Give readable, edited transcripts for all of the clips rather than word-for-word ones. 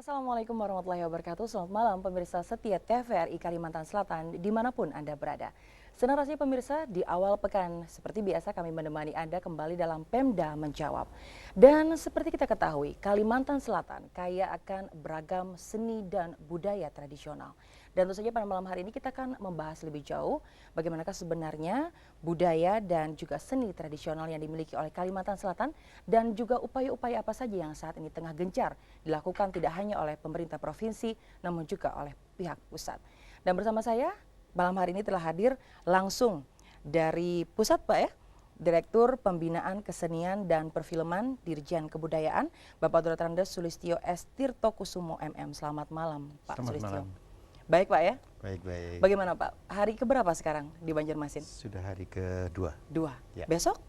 Assalamualaikum warahmatullahi wabarakatuh. Selamat malam pemirsa setia TVRI Kalimantan Selatan dimanapun Anda berada. Senarasi pemirsa, di awal pekan seperti biasa kami menemani Anda kembali dalam Pemda Menjawab. Dan seperti kita ketahui, Kalimantan Selatan kaya akan beragam seni dan budaya tradisional. Dan tentu saja pada malam hari ini kita akan membahas lebih jauh bagaimanakah sebenarnya budaya dan juga seni tradisional yang dimiliki oleh Kalimantan Selatan dan juga upaya-upaya apa saja yang saat ini tengah gencar dilakukan tidak hanya oleh pemerintah provinsi namun juga oleh pihak pusat. Dan bersama saya malam hari ini telah hadir langsung dari pusat Pak ya, Direktur Pembinaan Kesenian dan Perfilman Dirjen Kebudayaan, Bapak Dr. Andes Sulistyo S. Tirtokusumo MM. Selamat malam Pak Selamat Sulistyo. malam. Baik Pak ya? Baik. Bagaimana Pak? Hari keberapa sekarang di Banjarmasin? Sudah hari kedua. Dua. Ya. Besok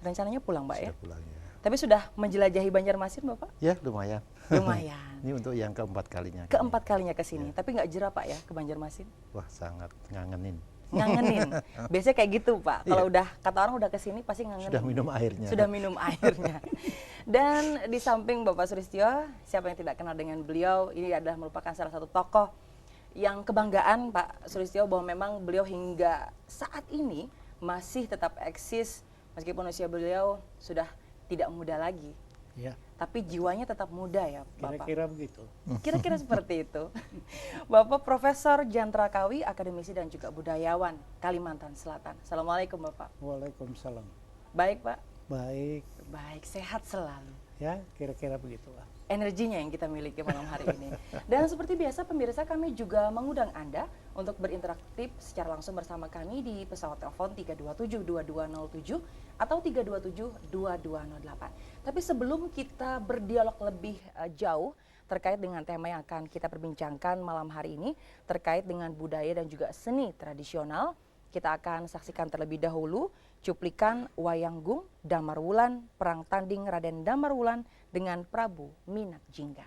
rencananya pulang Pak ya? Sudah pulang ya. Tapi sudah menjelajahi Banjarmasin Bapak? Ya lumayan. Lumayan. Ini untuk yang keempat kalinya. Keempat kalinya ke sini, Ya. tapi nggak jerah Pak ya ke Banjarmasin? Wah sangat ngangenin. Ngangenin. Biasanya kayak gitu Pak. Kalau Iya. udah kata orang udah ke sini pasti ngangenin. Sudah minum airnya. Sudah minum airnya. Dan di samping Bapak Sulistyo, siapa yang tidak kenal dengan beliau, ini adalah merupakan salah satu tokoh yang kebanggaan Pak Sulistyo bahwa memang beliau hingga saat ini masih tetap eksis meskipun usia beliau sudah tidak muda lagi. Ya, Tapi jiwanya tetap muda ya Bapak. kira-kira begitu. Kira-kira seperti itu. Bapak Profesor Jantrakawi, akademisi dan juga budayawan Kalimantan Selatan. Assalamualaikum Bapak. Waalaikumsalam. Baik Pak. Baik, Baik, sehat selalu. ya kira-kira begitulah. Energinya yang kita miliki malam hari ini. Dan seperti biasa pemirsa, kami juga mengundang Anda untuk berinteraktif secara langsung bersama kami di pesawat telepon 327-2207 atau 327-2208. Tapi sebelum kita berdialog lebih jauh terkait dengan tema yang akan kita perbincangkan malam hari ini, terkait dengan budaya dan juga seni tradisional, kita akan saksikan terlebih dahulu cuplikan Wayanggung Damarwulan Perang Tanding Raden Damarwulan dengan Prabu Minak Jingga.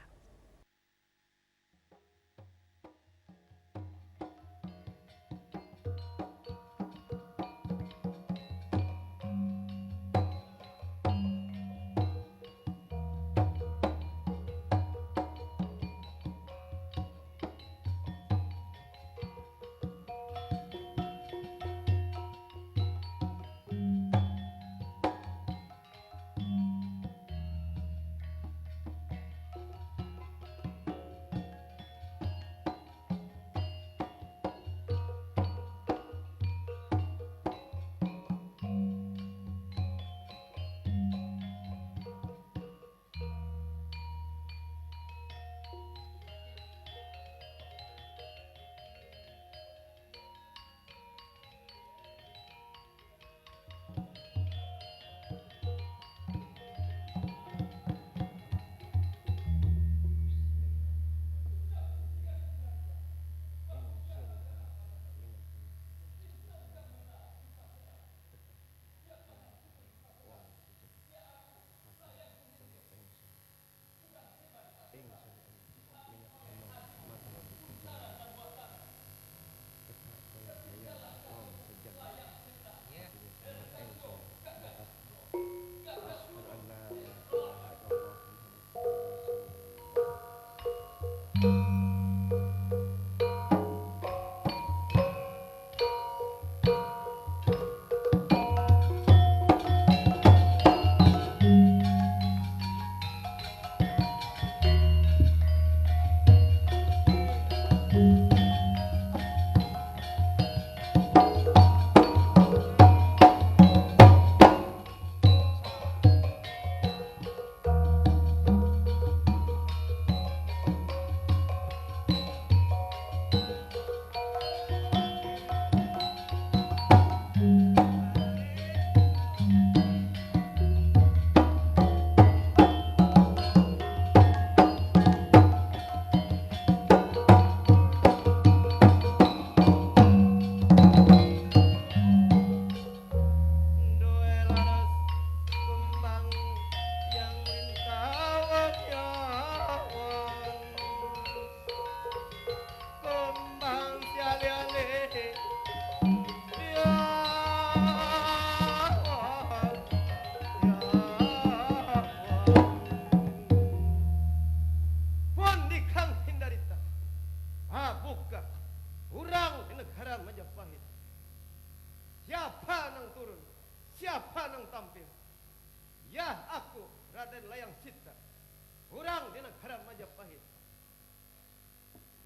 Urang di negara Majapahit.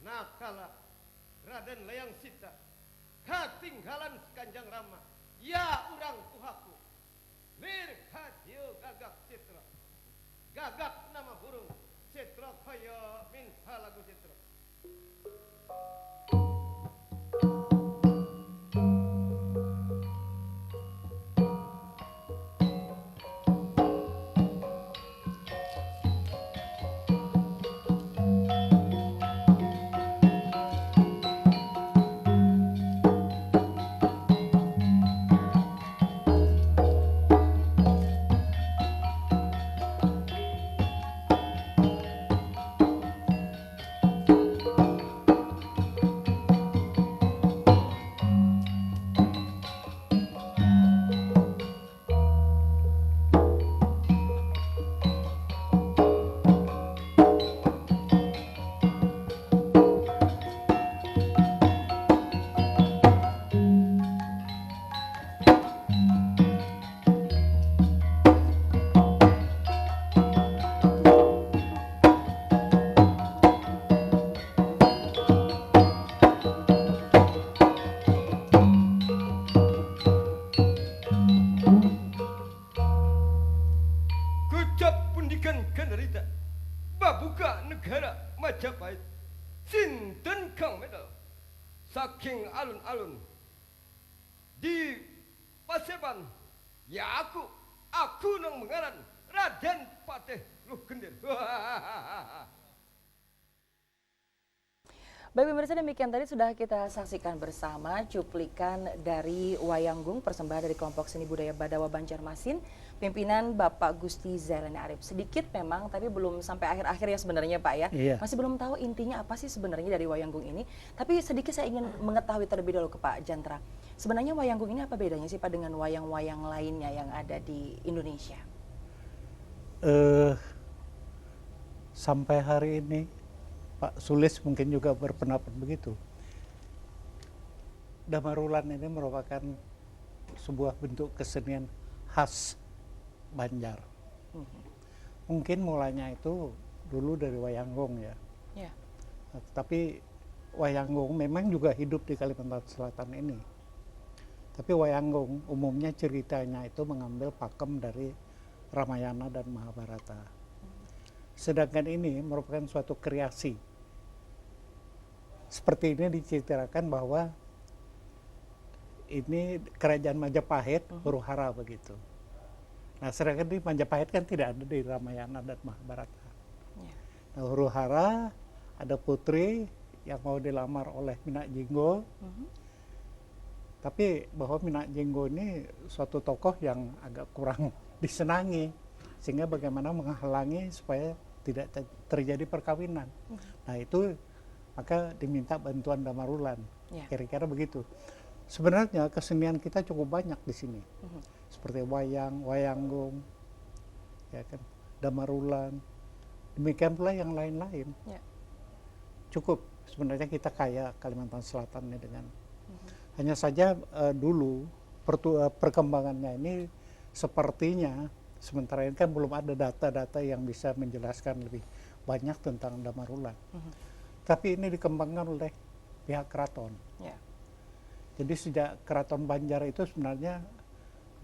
Nakala Raden Layang Sita katinggalan Kanjeng Rama. Ya urang tuhaku. Lir kajieu gagak citra. Gagak nama burung. Citra kaya minta lagu citra. Kecap pundikan generita babuka negara Majapahit sinten kang medal saking alun-alun di Paseban ya aku nang mengaran Raden Patih Luh Gender. Baik pemirsa, demikian tadi sudah kita saksikan bersama cuplikan dari Wayanggung persembahan dari kelompok seni budaya Badawa Banjarmasin, pimpinan Bapak Gusti Zailani Arif. Sedikit memang, tapi belum sampai akhir-akhir ya sebenarnya Pak ya. Iya. Masih belum tahu intinya apa sih sebenarnya dari Wayanggung ini. Tapi sedikit saya ingin mengetahui terlebih dahulu ke Pak Jantra. Sebenarnya Wayanggung ini apa bedanya sih Pak dengan wayang-wayang lainnya yang ada di Indonesia? Sampai hari ini Pak Sulis mungkin juga berpendapat begitu. Damarulan ini merupakan sebuah bentuk kesenian khas Banjar. Mungkin mulanya itu dulu dari Wayanggung ya. Ya. Tapi Wayanggung memang juga hidup di Kalimantan Selatan ini. Tapi Wayanggung umumnya ceritanya itu mengambil pakem dari Ramayana dan Mahabharata. Sedangkan ini merupakan suatu kreasi. Seperti ini diceritakan bahwa ini kerajaan Majapahit, huru-hara begitu. Nah, sedangkan di Majapahit kan tidak ada di Ramayana dan Mahabharata. Ya. Nah, huru-hara ada putri yang mau dilamar oleh Minak Jinggo. Tapi bahwa Minak Jinggo ini suatu tokoh yang agak kurang disenangi, sehingga bagaimana menghalangi supaya tidak terjadi perkawinan. Nah, itu maka diminta bantuan Damarulan. Ya. Kira-kira begitu. Sebenarnya kesenian kita cukup banyak di sini. Seperti wayang, wayanggung, ya kan, Damarulan. Demikian pula yang lain-lain. Ya. Cukup sebenarnya kita kaya Kalimantan Selatan ini dengan hanya saja dulu perkembangannya ini sepertinya sementara ini kan belum ada data-data yang bisa menjelaskan lebih banyak tentang Damarulan. Tapi ini dikembangkan oleh pihak keraton. Ya. Jadi sejak Keraton Banjar itu sebenarnya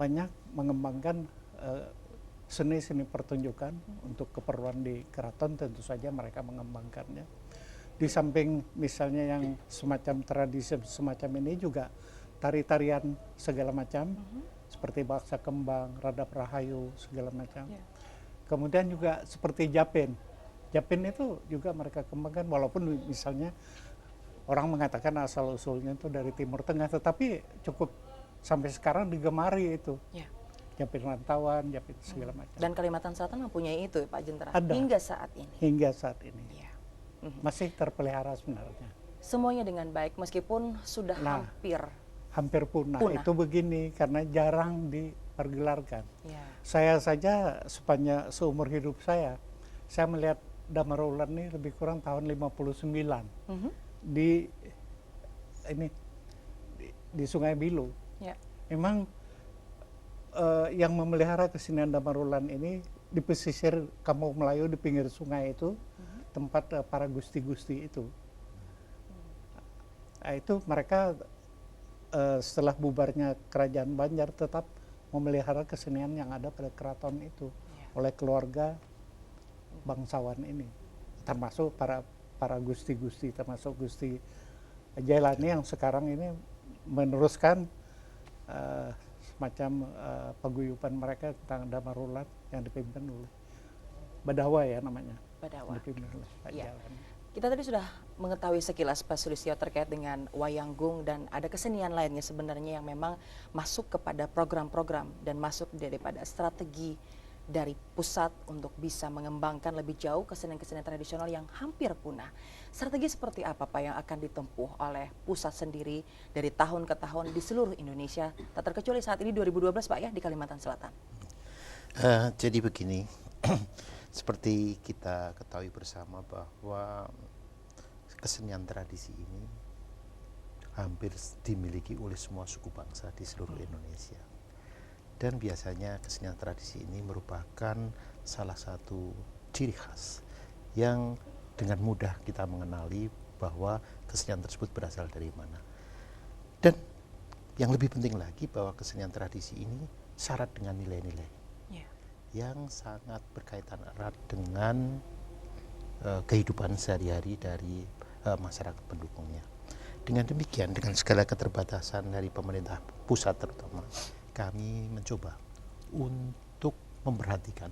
banyak mengembangkan seni-seni pertunjukan untuk keperluan di keraton, tentu saja mereka mengembangkannya. Di samping misalnya yang semacam tradisi semacam ini juga tari-tarian segala macam, seperti baksa kembang, radap rahayu, segala macam. Ya. Kemudian juga seperti japin. Japin itu juga mereka kembangkan, walaupun misalnya orang mengatakan asal-usulnya itu dari Timur Tengah, tetapi cukup sampai sekarang digemari itu. Ya. Japin rantauan, japin segala macam. Dan Kalimantan Selatan mempunyai itu ya Pak Jentra Ada. hingga saat ini. Hingga saat ini. Ya. Masih terpelihara sebenarnya. Semuanya dengan baik meskipun sudah Nah. hampir Hampir punah. Punah. Itu begini, karena jarang dipergelarkan. ya. Saya saja sepanjang seumur hidup saya melihat Damarulan ini lebih kurang tahun 59 di ini di Sungai Bilu. Ya. Memang yang memelihara kesenian Damarulan ini di pesisir Kampung Melayu di pinggir sungai itu tempat para gusti-gusti itu. Nah, itu mereka setelah bubarnya kerajaan Banjar tetap memelihara kesenian yang ada pada keraton itu oleh keluarga bangsawan ini, termasuk para gusti-gusti, termasuk Gusti Jailani yang sekarang ini meneruskan semacam paguyuban mereka tentang Damarulan yang dipimpin oleh Badawa ya namanya. Badawa. Dipimpin oleh Pak Ya. Jailani. Kita tadi sudah mengetahui sekilas Pak Sulistyo terkait dengan Wayanggung dan ada kesenian lainnya sebenarnya yang memang masuk kepada program-program dan masuk daripada strategi dari pusat untuk bisa mengembangkan lebih jauh kesenian-kesenian tradisional yang hampir punah. Strategi seperti apa Pak yang akan ditempuh oleh pusat sendiri dari tahun ke tahun di seluruh Indonesia, tak terkecuali saat ini 2012 Pak ya di Kalimantan Selatan? Jadi begini, seperti kita ketahui bersama bahwa kesenian tradisi ini hampir dimiliki oleh semua suku bangsa di seluruh Indonesia. Dan biasanya kesenian tradisi ini merupakan salah satu ciri khas yang dengan mudah kita mengenali bahwa kesenian tersebut berasal dari mana. Dan yang lebih penting lagi bahwa kesenian tradisi ini syarat dengan nilai-nilai yang sangat berkaitan erat dengan kehidupan sehari-hari dari masyarakat pendukungnya. Dengan demikian, dengan segala keterbatasan dari pemerintah pusat terutama, kami mencoba untuk memperhatikan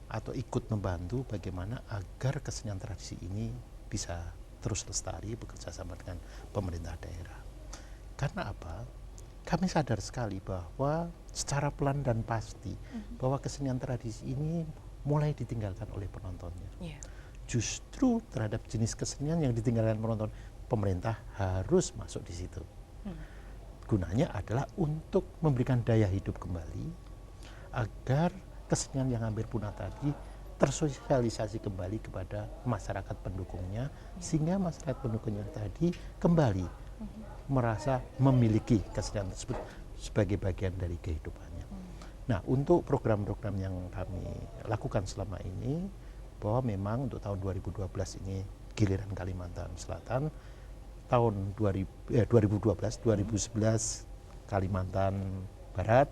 atau ikut membantu bagaimana agar kesenian tradisi ini bisa terus lestari bekerja sama dengan pemerintah daerah. Karena apa? Kami sadar sekali bahwa secara pelan dan pasti bahwa kesenian tradisi ini mulai ditinggalkan oleh penontonnya. Justru terhadap jenis kesenian yang ditinggalkan penonton, pemerintah harus masuk di situ. Gunanya adalah untuk memberikan daya hidup kembali agar kesenian yang hampir punah tadi tersosialisasi kembali kepada masyarakat pendukungnya, sehingga masyarakat pendukungnya tadi kembali merasa memiliki kesenian tersebut sebagai bagian dari kehidupannya. Nah, untuk program-program yang kami lakukan selama ini, bahwa memang untuk tahun 2012 ini giliran Kalimantan Selatan, tahun 2012, 2011 Kalimantan Barat,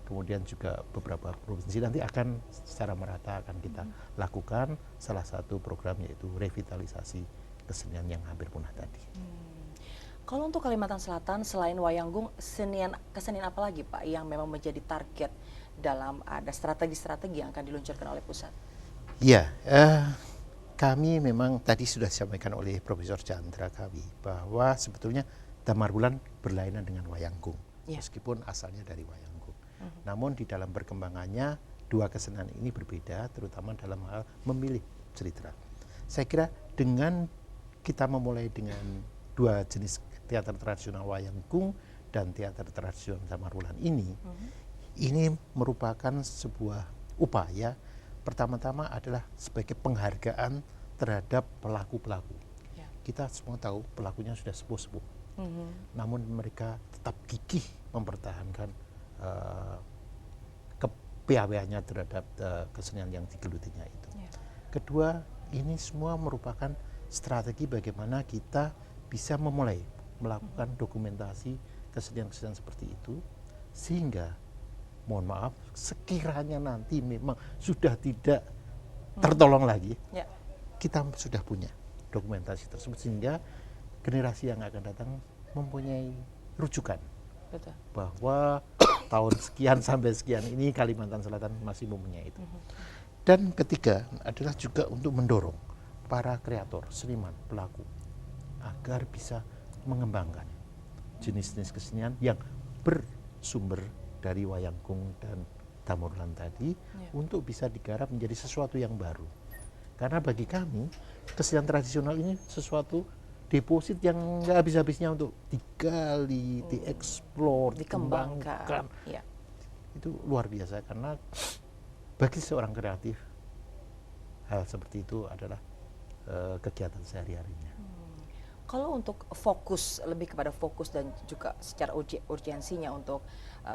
kemudian juga beberapa provinsi nanti akan secara merata akan kita lakukan salah satu program yaitu revitalisasi kesenian yang hampir punah tadi. Kalau untuk Kalimantan Selatan selain Wayanggung, kesenian apa lagi Pak yang memang menjadi target dalam ada strategi-strategi yang akan diluncurkan oleh pusat? Ya, kami memang tadi sudah disampaikan oleh Profesor Chandra kami bahwa sebetulnya Damarulan berlainan dengan Wayanggung, meskipun asalnya dari Wayanggung. Namun di dalam perkembangannya dua kesenian ini berbeda, terutama dalam hal memilih cerita. Saya kira dengan kita memulai dengan dua jenis teater tradisional Wayanggung dan teater tradisional Damarulan ini merupakan sebuah upaya pertama-tama adalah sebagai penghargaan terhadap pelaku-pelaku. Kita semua tahu pelakunya sudah sepuh-sepuh, namun mereka tetap gigih mempertahankan kepiawaiannya terhadap kesenian yang digelutinya itu. Kedua, ini semua merupakan strategi bagaimana kita bisa memulai melakukan dokumentasi kesenian-kesenian seperti itu, sehingga mohon maaf sekiranya nanti memang sudah tidak tertolong lagi, kita sudah punya dokumentasi tersebut sehingga generasi yang akan datang mempunyai rujukan. Betul. Bahwa tahun sekian sampai sekian ini Kalimantan Selatan masih mempunyai itu. Dan ketiga adalah juga untuk mendorong para kreator, seniman, pelaku agar bisa mengembangkan jenis-jenis kesenian yang bersumber dari Wayanggung dan Damarulan tadi untuk bisa digarap menjadi sesuatu yang baru. Karena bagi kami kesenian tradisional ini sesuatu deposit yang nggak habis-habisnya untuk digali, dieksplor, dikembangkan. Itu luar biasa karena bagi seorang kreatif hal seperti itu adalah kegiatan sehari-harinya. Kalau untuk fokus, lebih kepada fokus dan juga secara urgensinya untuk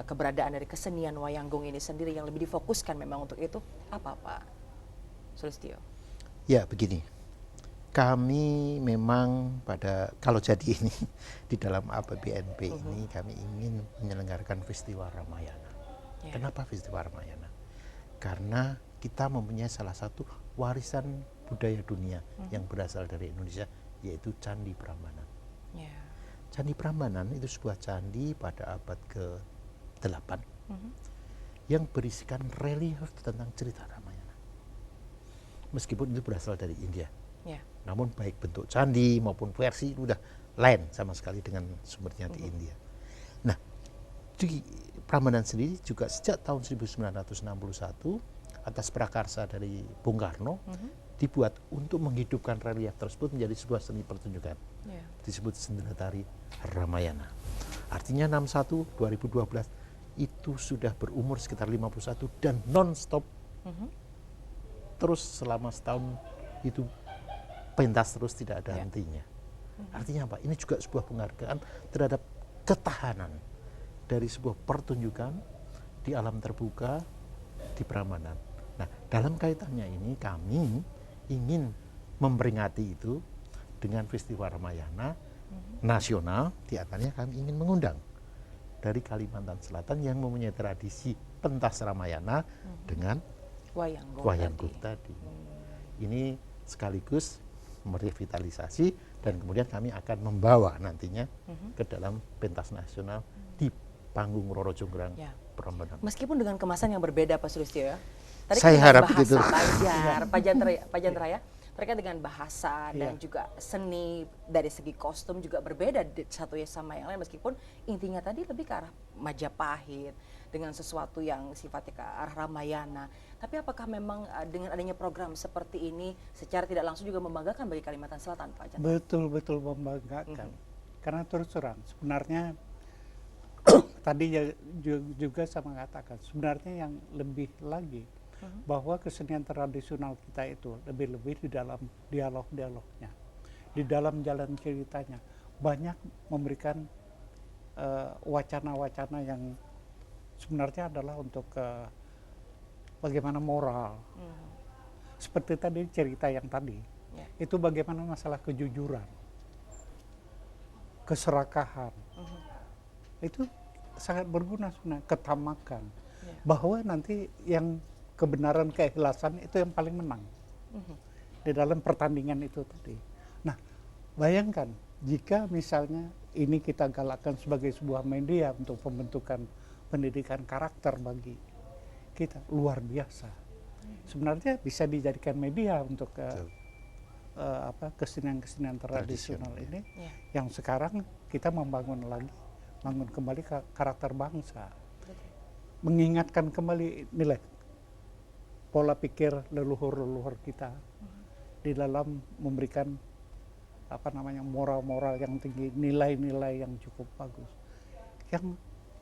keberadaan dari kesenian Wayanggung ini sendiri yang lebih difokuskan memang untuk itu, apa Pak Sulistyo? Ya begini, kami memang kalau jadi ini di dalam APBNP ini kami ingin menyelenggarakan Festival Ramayana. Ya. Kenapa Festival Ramayana? Karena kita mempunyai salah satu warisan budaya dunia yang berasal dari Indonesia, yaitu Candi Prambanan. Ya. Candi Prambanan itu sebuah candi pada abad ke-8 yang berisikan relief tentang cerita Ramayana. Meskipun itu berasal dari India. Ya. Namun baik bentuk candi maupun versi itu udah lain sama sekali dengan sumbernya di India. Nah, di Prambanan sendiri juga sejak tahun 1961 atas prakarsa dari Bung Karno dibuat untuk menghidupkan relief tersebut menjadi sebuah seni pertunjukan. Ya. Disebut seni tari Ramayana. Artinya 61 2012 itu sudah berumur sekitar 51 dan non-stop terus selama setahun itu pentas terus tidak ada hentinya. Artinya apa? Ini juga sebuah penghargaan terhadap ketahanan dari sebuah pertunjukan di alam terbuka di Prambanan. Nah, dalam kaitannya ini kami ingin memperingati itu dengan Festival Ramayana nasional. Di antaranya kami ingin mengundang dari Kalimantan Selatan yang mempunyai tradisi pentas Ramayana dengan Wayanggung tadi. Ini sekaligus merevitalisasi dan kemudian kami akan membawa nantinya ke dalam pentas nasional di panggung Roro Jonggrang Prambanan. Meskipun dengan kemasan yang berbeda Pak Sulistyo ya. Tadi Saya kita harap bahasa gitu. Pak Jandraya terkait dengan bahasa dan juga seni dari segi kostum juga berbeda satu sama yang lain, meskipun intinya tadi lebih ke arah Majapahit dengan sesuatu yang sifatnya ke arah Ramayana. Tapi apakah memang dengan adanya program seperti ini secara tidak langsung juga membanggakan bagi Kalimantan Selatan, Pak Jandraya? Betul-betul membanggakan. Karena terus terang sebenarnya tadi juga saya mengatakan sebenarnya yang lebih lagi bahwa kesenian tradisional kita itu lebih-lebih di dalam dialog-dialognya, di dalam jalan ceritanya banyak memberikan wacana-wacana yang sebenarnya adalah untuk bagaimana moral. Seperti tadi cerita yang tadi, itu bagaimana masalah kejujuran, keserakahan. Itu sangat berguna sebenarnya, ketamakan. Bahwa nanti yang kebenaran, keikhlasan itu yang paling menang di dalam pertandingan itu tadi. Nah, bayangkan jika misalnya ini kita galakkan sebagai sebuah media untuk pembentukan pendidikan karakter bagi kita, luar biasa. Sebenarnya bisa dijadikan media untuk kesenian-kesenian tradisional ini yang sekarang kita membangun kembali karakter bangsa, mengingatkan kembali nilai pola pikir leluhur-leluhur kita di dalam memberikan moral-moral yang tinggi, nilai-nilai yang cukup bagus yang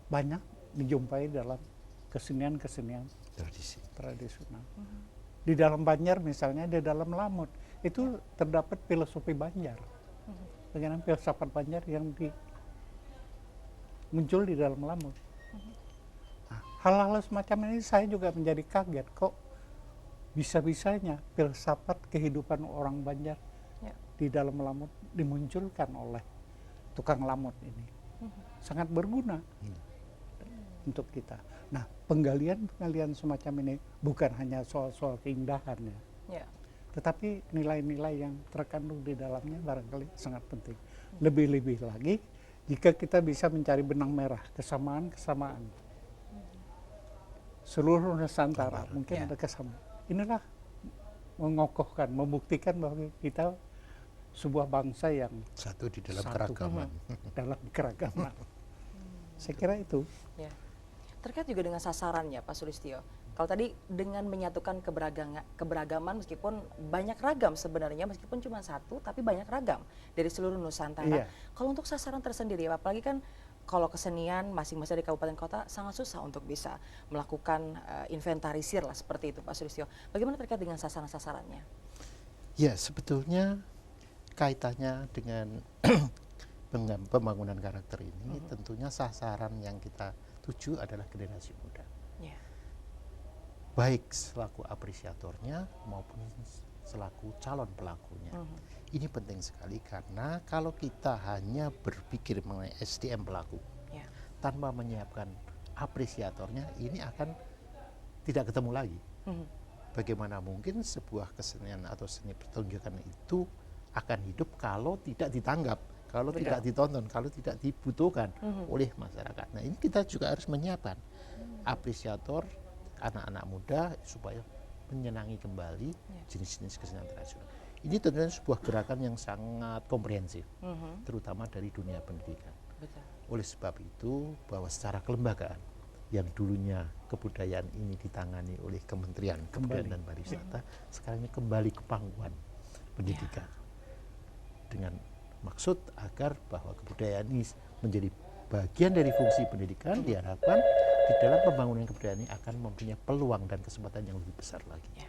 banyak dijumpai dalam kesenian-kesenian tradisional. Di dalam Banjar misalnya, di dalam Lamut itu terdapat filosofi Banjar, bagaimana filsafat Banjar yang muncul di dalam Lamut. Nah, hal-hal semacam ini saya juga menjadi kaget, kok bisa-bisanya filsafat kehidupan orang Banjar di dalam Lamut dimunculkan oleh tukang lamut ini. Sangat berguna untuk kita. Nah, penggalian-penggalian semacam ini bukan hanya soal-soal keindahan tetapi nilai-nilai yang terkandung di dalamnya barangkali sangat penting. Lebih-lebih lagi jika kita bisa mencari benang merah kesamaan-kesamaan seluruh Nusantara, mungkin ada kesamaan. Inilah mengokohkan, membuktikan bahwa kita sebuah bangsa yang satu di dalam keragaman. Dalam keragaman. Saya kira itu. Ya. Terkait juga dengan sasarannya Pak Sulistyo. Kalau tadi dengan menyatukan keberagaman meskipun banyak ragam sebenarnya, meskipun cuma satu tapi banyak ragam dari seluruh Nusantara. Kalau untuk sasaran tersendiri, apalagi kan kalau kesenian masing-masing di kabupaten kota sangat susah untuk bisa melakukan inventarisir lah seperti itu Pak Sulistyo. Bagaimana terkait dengan sasaran-sasarannya? Ya, sebetulnya kaitannya dengan pembangunan karakter ini, tentunya sasaran yang kita tuju adalah generasi muda. Ya. Baik selaku apresiatornya maupun selaku calon pelakunya. Ini penting sekali karena kalau kita hanya berpikir mengenai SDM pelaku Ya. tanpa menyiapkan apresiatornya, ini akan tidak ketemu lagi. Bagaimana mungkin sebuah kesenian atau seni pertunjukan itu akan hidup kalau tidak ditanggap, kalau tidak ditonton, kalau tidak dibutuhkan oleh masyarakat. Nah, ini kita juga harus menyiapkan apresiator anak-anak muda supaya menyenangi kembali jenis-jenis kesenian tradisional. Ini tentunya sebuah gerakan yang sangat komprehensif, terutama dari dunia pendidikan. Betul. Oleh sebab itu, bahwa secara kelembagaan yang dulunya kebudayaan ini ditangani oleh Kementerian Kebudayaan dan Pariwisata, sekarang ini kembali ke pangkuan pendidikan. Dengan maksud agar bahwa kebudayaan ini menjadi bagian dari fungsi pendidikan, diharapkan di dalam pembangunan kebudayaan ini akan mempunyai peluang dan kesempatan yang lebih besar lagi. Ya.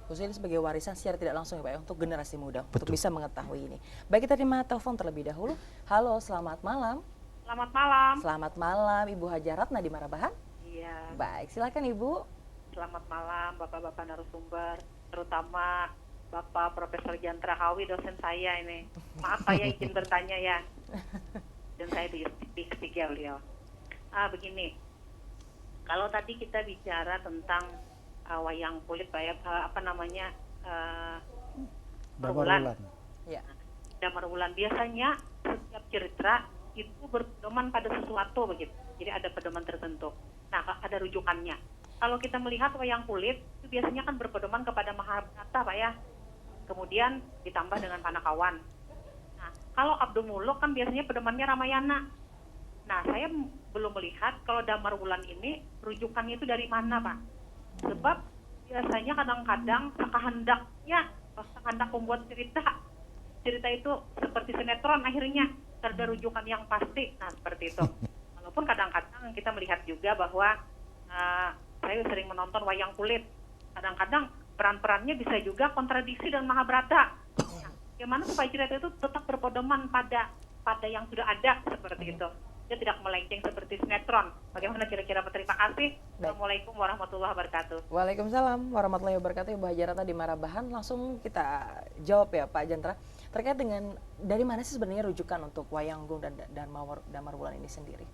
Khususnya ini sebagai warisan secara tidak langsung ya Pak ya, untuk generasi muda, untuk Betul. bisa mengetahui ini. Baik, kita terima telepon terlebih dahulu. Halo, selamat malam. Selamat malam. Selamat malam, Ibu Haja Ratna di Marabahan. Iya, Baik, silakan Ibu. selamat malam Bapak-Bapak narasumber, terutama Bapak Profesor Jantra Hawi, dosen saya ini. Maaf saya izin bertanya ya, dan saya di ketiga beliau. Begini, kalau tadi kita bicara tentang wayang kulit, Damarulan. Ya. Damar Wulan, biasanya setiap cerita itu berpedoman pada sesuatu begitu. Jadi ada pedoman tertentu. Nah, ada rujukannya. Kalau kita melihat wayang kulit itu biasanya kan berpedoman kepada Mahabharata, Pak ya. Kemudian ditambah dengan Panakawan. Nah, kalau Abdu Muluk kan biasanya pedomannya Ramayana. Nah, saya belum melihat kalau Damar Wulan ini rujukannya itu dari mana, Pak. Sebab biasanya kadang-kadang sekehendak membuat cerita itu seperti sinetron, akhirnya ada rujukan yang pasti. Nah, seperti itu. Walaupun kadang-kadang kita melihat juga bahwa saya sering menonton wayang kulit. Kadang-kadang peran-perannya bisa juga kontradiksi dengan Mahabharata. Nah, bagaimana supaya cerita itu tetap berpedoman pada yang sudah ada, seperti itu. Dia tidak melenceng seperti sinetron. Bagaimana kira-kira? Terima kasih. Assalamualaikum warahmatullahi wabarakatuh. Waalaikumsalam warahmatullahi wabarakatuh. Ibu Haja Ratna di Marabahan. Langsung kita jawab ya Pak Jantra. Terkait dengan dari mana sih sebenarnya rujukan untuk Wayanggung dan Damar Wulan ini sendiri?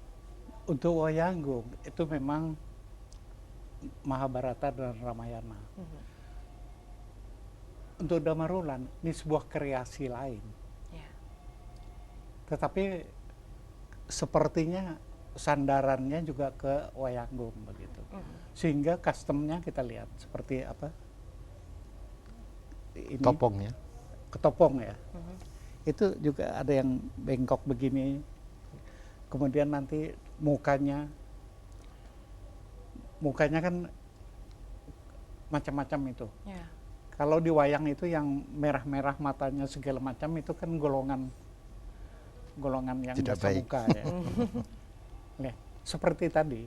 Untuk Wayanggung itu memang Mahabharata dan Ramayana. Untuk Damarulan ini sebuah kreasi lain. Ya. Tetapi sepertinya sandarannya juga ke Wayanggung begitu. Sehingga customnya kita lihat seperti apa? Ini Topongnya. ketopong ya. Itu juga ada yang bengkok begini. Kemudian nanti mukanya kan macam-macam itu. Ya. Kalau di wayang itu yang merah-merah matanya segala macam itu kan golongan yang Tidak dosa baik. muka ya. Nah, seperti tadi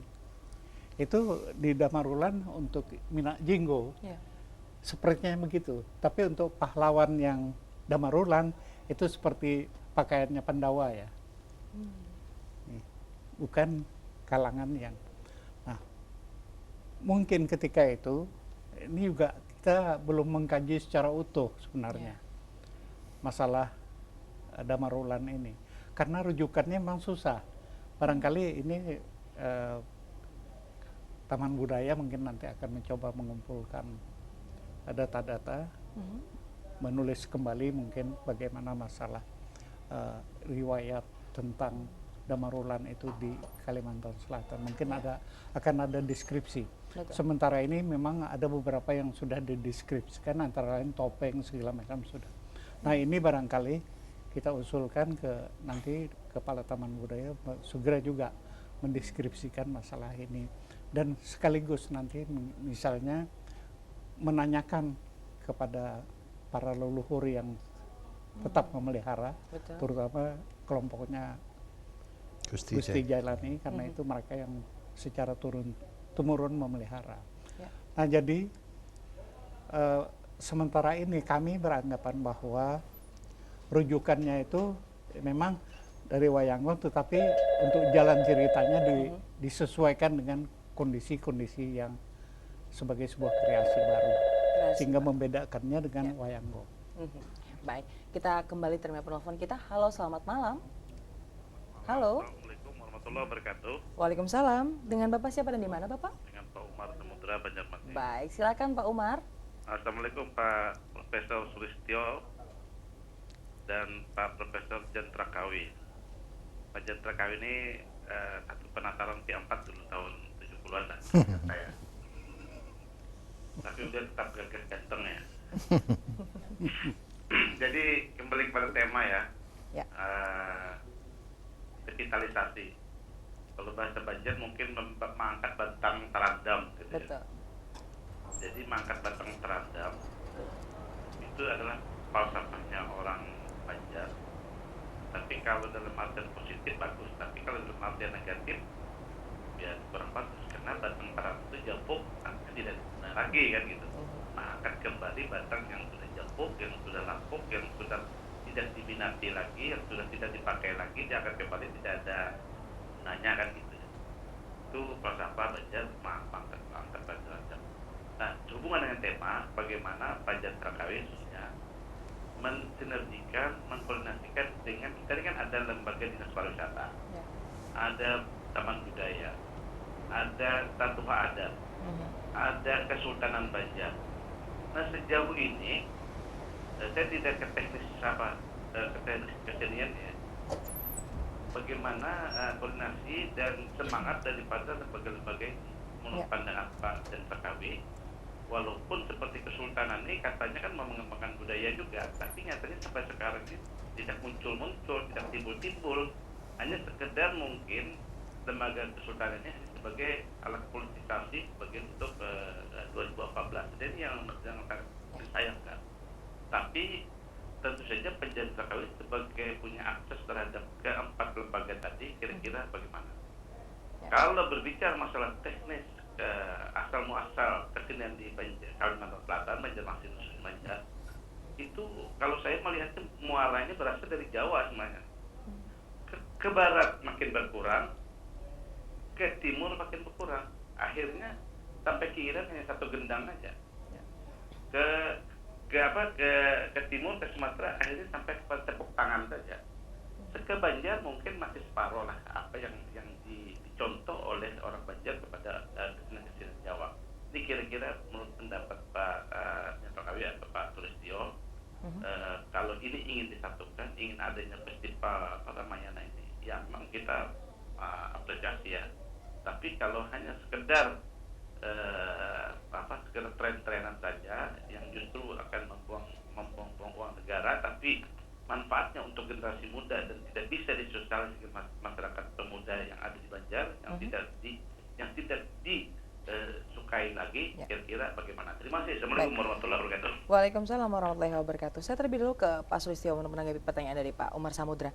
itu di Damarulan untuk Minak Jinggo Ya. sepertinya begitu. Tapi untuk pahlawan yang Damarulan itu seperti pakaiannya Pandawa ya. Nih, bukan kalangan yang. Nah, mungkin ketika itu ini juga kita belum mengkaji secara utuh sebenarnya masalah Damarulan ini, karena rujukannya memang susah. Barangkali ini Taman Budaya mungkin nanti akan mencoba mengumpulkan data-data, menulis kembali mungkin bagaimana masalah riwayat tentang Damarulan itu di Kalimantan Selatan. Mungkin akan ada deskripsi. Betul. Sementara ini memang ada beberapa yang sudah dideskripsikan, antara lain topeng segala macam sudah. Nah, ini barangkali kita usulkan ke nanti Kepala Taman Budaya segera juga mendeskripsikan masalah ini, dan sekaligus nanti misalnya menanyakan kepada para leluhur yang tetap memelihara, Betul. terutama kelompoknya Gusti Gusti Jailani, karena itu mereka yang secara turun-temurun memelihara. Ya. Nah, jadi sementara ini kami beranggapan bahwa rujukannya itu memang dari Wayangon, tetapi untuk jalan ceritanya disesuaikan dengan kondisi-kondisi yang sebagai sebuah kreasi baru, sehingga membedakannya dengan Wayangon. Baik, kita kembali terima penelpon kita. Halo, selamat malam. Halo. Assalamualaikum warahmatullahi wabarakatuh. Waalaikumsalam. Dengan Bapak siapa dan di mana Bapak? Dengan Pak Umar Samudra Banjarmasin. Baik, silakan Pak Umar. Assalamualaikum Pak Profesor Sulistyo dan Pak Profesor Jentrakawi. Pak Jentrakawi ini satu penataran P4 dulu tahun 70-an lah saya. Tapi dia tetap gagah ganteng ya. Jadi kembali kepada tema ya. Ya. Revitalisasi. Kalau bahasa Banjar mungkin mengangkat batang teradam gitu ya. Betul. Jadi mengangkat batang teradam itu adalah falsafahnya orang Banjar. Tapi kalau dalam artian positif bagus, tapi kalau dalam artian negatif ya kurang bagus, karena batang teradam itu jabuk artinya tidak digunakan lagi kan gitu. Mengangkat kembali batang yang sudah jabuk, yang sudah lapuk, yang sudah tidak diminati lagi, yang sudah tidak dipakai lagi, diangkat kembali, tidak ada gunanya kan gitu ya. Itu falsafah Banjar mengangkat batang teradam. Nah, sehubungan dengan tema bagaimana Pak Jentrakawi khususnya mensinergikan, mengkoordinasikan dengan, tadi kan ada lembaga dinas pariwisata, ada taman budaya, ada tatuha adat, ada Kesultanan Banjar. Nah, sejauh ini saya tidak ke teknis ke teknis kesenian ya. Bagaimana koordinasi dan semangat daripada lembaga-lembaga ini menurut pandangan Pak Jentrakawi, walaupun seperti Kesultanan ini katanya kan mengembangkan budaya juga, tapi nyatanya sampai sekarang ini tidak muncul-muncul, tidak timbul-timbul, hanya sekedar mungkin lembaga Kesultanan ini sebagai alat politisasi sebagai untuk 2014. Jadi yang sangat disayangkan. Tapi tentu saja Pak Jentrakawi sebagai punya akses terhadap keempat lembaga tadi, kira-kira bagaimana? Kalau berbicara masalah teknis asal muasal kesenian di Kalimantan Selatan, Banjarmasin khususnya Banjar, itu kalau saya melihatnya mualanya berasal dari Jawa semuanya. Ke barat makin berkurang, ke timur makin berkurang. Akhirnya sampai ke Iran hanya satu gendang aja. Ke timur, ke Sumatera akhirnya sampai ke tepuk tangan saja. Ke Banjar mungkin masih separuh lah apa yang dicontoh oleh orang Banjar kepada kesenian Jawa. Ini kira-kira menurut pendapat Pak Jentrakawi atau Pak Sulistyo, kalau ini ingin disatukan, ingin adanya festival Ramayana ini, ya memang kita apresiasi ya. Tapi kalau hanya sekedar sekedar tren-trenan saja yang justru akan membuang uang negara, tapi manfaatnya untuk generasi muda dan tidak bisa disosialisasikan masyarakat pemuda yang ada di Banjar, yang tidak disukai lagi, kira-kira bagaimana? Terima kasih. Assalamualaikum warahmatullahi wabarakatuh. Waalaikumsalam warahmatullahi wabarakatuh. Saya terlebih dulu ke Pak Sulistyo untuk menanggapi pertanyaan dari Pak Umar Samudra.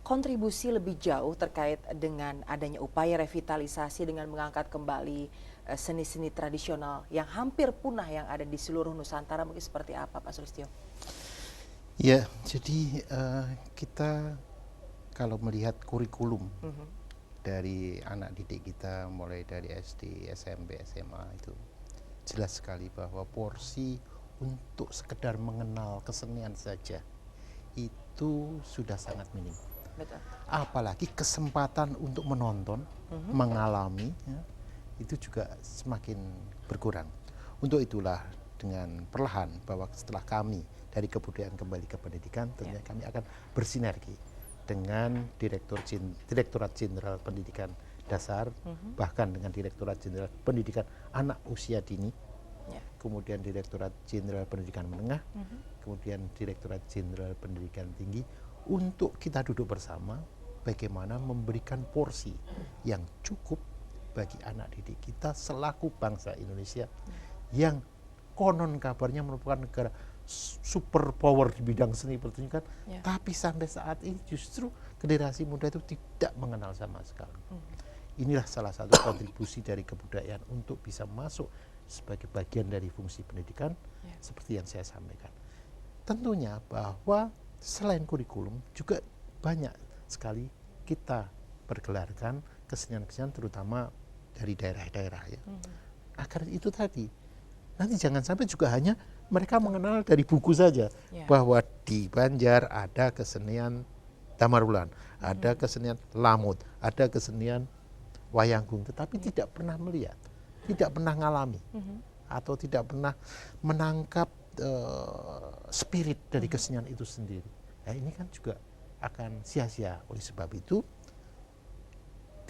Kontribusi lebih jauh terkait dengan adanya upaya revitalisasi dengan mengangkat kembali seni-seni tradisional yang hampir punah yang ada di seluruh Nusantara, mungkin seperti apa Pak Sulistyo? Ya, jadi kita kalau melihat kurikulum dari anak didik kita mulai dari SD, SMP, SMA itu jelas sekali bahwa porsi untuk sekedar mengenal kesenian saja itu sudah sangat minim. Betul. Apalagi kesempatan untuk menonton, mengalami, ya, itu juga semakin berkurang. Untuk itulah dengan perlahan bahwa setelah kami dari kebudayaan kembali ke pendidikan, tentunya kami akan bersinergi dengan Direktorat Jenderal Pendidikan Dasar, bahkan dengan Direktorat Jenderal Pendidikan Anak Usia Dini, kemudian Direktorat Jenderal Pendidikan Menengah, kemudian Direktorat Jenderal Pendidikan Tinggi, untuk kita duduk bersama bagaimana memberikan porsi yang cukup bagi anak didik kita selaku bangsa Indonesia yang konon kabarnya merupakan negara super power di bidang seni pertunjukan, tapi sampai saat ini justru generasi muda itu tidak mengenal sama sekali. Inilah salah satu kontribusi dari kebudayaan untuk bisa masuk sebagai bagian dari fungsi pendidikan, seperti yang saya sampaikan. Tentunya bahwa selain kurikulum juga banyak sekali kita pergelarkan kesenian-kesenian terutama dari daerah-daerah ya. Agar itu tadi nanti jangan sampai juga hanya mereka mengenal dari buku saja bahwa di Banjar ada kesenian Damarulan, ada kesenian Lamut, ada kesenian Wayanggung, tetapi tidak pernah melihat, tidak pernah ngalami, atau tidak pernah menangkap spirit dari kesenian itu sendiri. Nah, ini kan juga akan sia-sia. Oleh sebab itu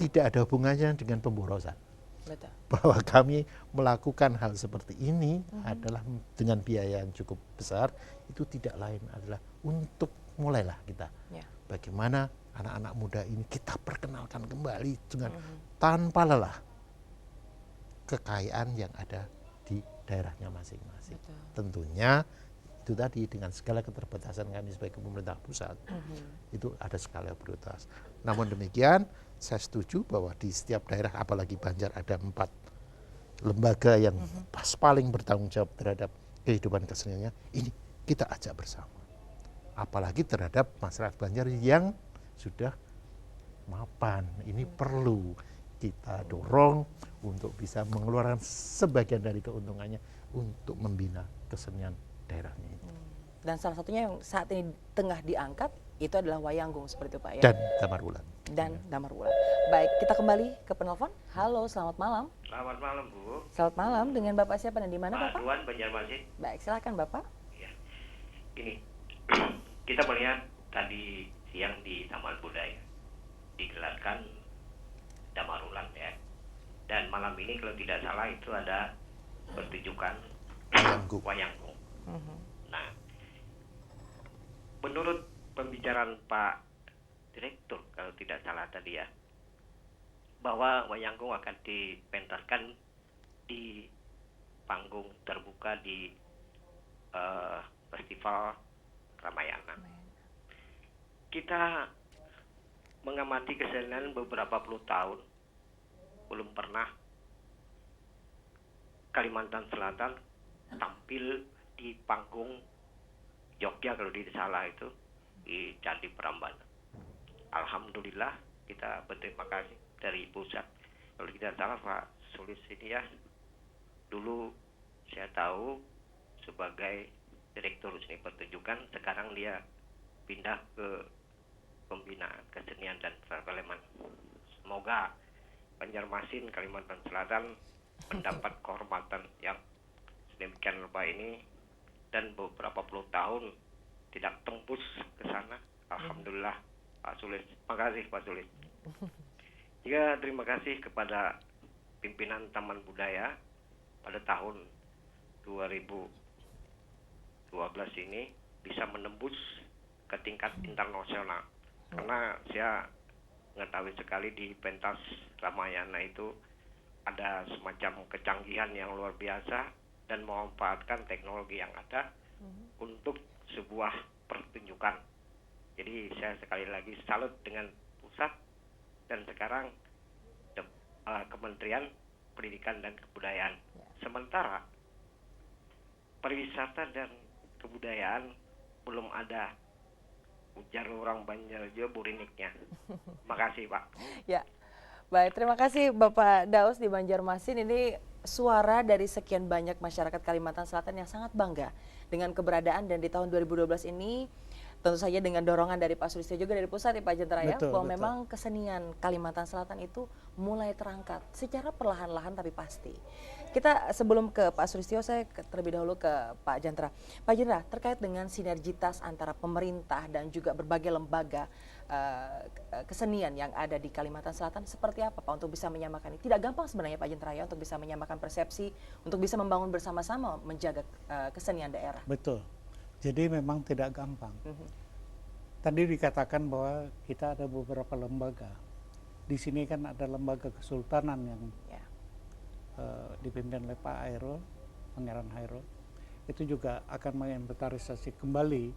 tidak ada hubungannya dengan pemborosan. Betul. Bahwa kami melakukan hal seperti ini adalah dengan biaya yang cukup besar, itu tidak lain adalah untuk mulailah kita bagaimana anak-anak muda ini kita perkenalkan kembali dengan tanpa lelah kekayaan yang ada di daerahnya masing-masing. Tentunya itu tadi dengan segala keterbatasan kami sebagai pemerintah pusat, itu ada skala prioritas. Namun demikian, saya setuju bahwa di setiap daerah, apalagi Banjar ada 4 lembaga yang paling bertanggung jawab terhadap kehidupan keseniannya, ini kita ajak bersama. Apalagi terhadap masyarakat Banjar yang sudah mapan, ini perlu kita dorong untuk bisa mengeluarkan sebagian dari keuntungannya untuk membina kesenian daerahnya itu. Dan salah satunya yang saat ini tengah diangkat itu adalah Wayanggung seperti itu Pak ya. Dan Damarulan. Dan Damarulan. Baik, kita kembali ke penelpon. Halo, selamat malam. Selamat malam Bu. Selamat malam, dengan Bapak siapa dan di mana Pak Bapak? Duan Banjarmasin. Baik, silakan Bapak. Ya. Ini kita melihat tadi siang di Taman Budaya digelarkan Damarulan ya. Dan malam ini kalau tidak salah itu ada pertunjukan Wayanggung. Nah, menurut pembicaraan Pak Direktur kalau tidak salah tadi ya, bahwa Wayanggung akan dipentaskan di panggung terbuka di Festival Ramayana. Kita mengamati kesenian beberapa puluh tahun, belum pernah Kalimantan Selatan tampil di panggung Jogja kalau tidak salah itu di Candi Prambanan. Alhamdulillah kita berterima kasih dari pusat. Kalau tidak salah Pak Sulis ini ya, dulu saya tahu sebagai direktur seni pertunjukan, sekarang dia pindah ke pembinaan kesenian dan perfilman. Semoga Banjarmasin, Kalimantan Selatan mendapat kehormatan yang sedemikian rupa ini dan beberapa puluh tahun tidak tembus ke sana. Alhamdulillah Pak Sulis. Terima kasih Pak Sulis. Juga terima kasih kepada pimpinan Taman Budaya pada tahun 2012 ini bisa menembus ke tingkat internasional. Karena saya mengetahui sekali di pentas Ramayana itu ada semacam kecanggihan yang luar biasa dan memanfaatkan teknologi yang ada untuk sebuah pertunjukan. Jadi saya sekali lagi salut dengan pusat dan sekarang Kementerian Pendidikan dan Kebudayaan. Sementara pariwisata dan kebudayaan belum ada, ujar orang Banjar aja buriniknya. Makasih Pak. Ya, baik, terima kasih Bapak Daus di Banjarmasin. Ini suara dari sekian banyak masyarakat Kalimantan Selatan yang sangat bangga dengan keberadaan, dan di tahun 2012 ini tentu saja dengan dorongan dari Pak Sulistyo juga dari pusat ya Pak Jentera ya, bahwa memang kesenian Kalimantan Selatan itu mulai terangkat secara perlahan-lahan tapi pasti. Kita sebelum ke Pak Sulistyo, saya terlebih dahulu ke Pak Jentera. Pak Jentera, terkait dengan sinergitas antara pemerintah dan juga berbagai lembaga kesenian yang ada di Kalimantan Selatan, seperti apa Pak untuk bisa menyamakan ini? Tidak gampang sebenarnya Pak Jentera ya untuk bisa menyamakan persepsi, untuk bisa membangun bersama-sama menjaga kesenian daerah. Betul. Jadi memang tidak gampang. Tadi dikatakan bahwa kita ada beberapa lembaga. Di sini kan ada lembaga kesultanan yang dipimpin oleh Pak Hairul, Pangeran Hairul. Itu juga akan menginventarisasi kembali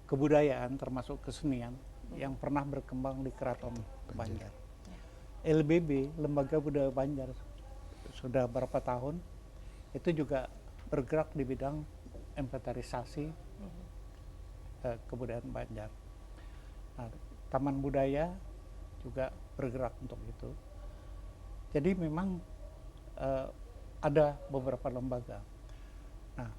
kebudayaan termasuk kesenian yang pernah berkembang di Keraton Banjar. LBB, Lembaga Budaya Banjar, sudah berapa tahun itu juga bergerak di bidang inventarisasi kebudayaan Banjar. Nah, Taman Budaya juga bergerak untuk itu. Jadi memang ada beberapa lembaga. Nah,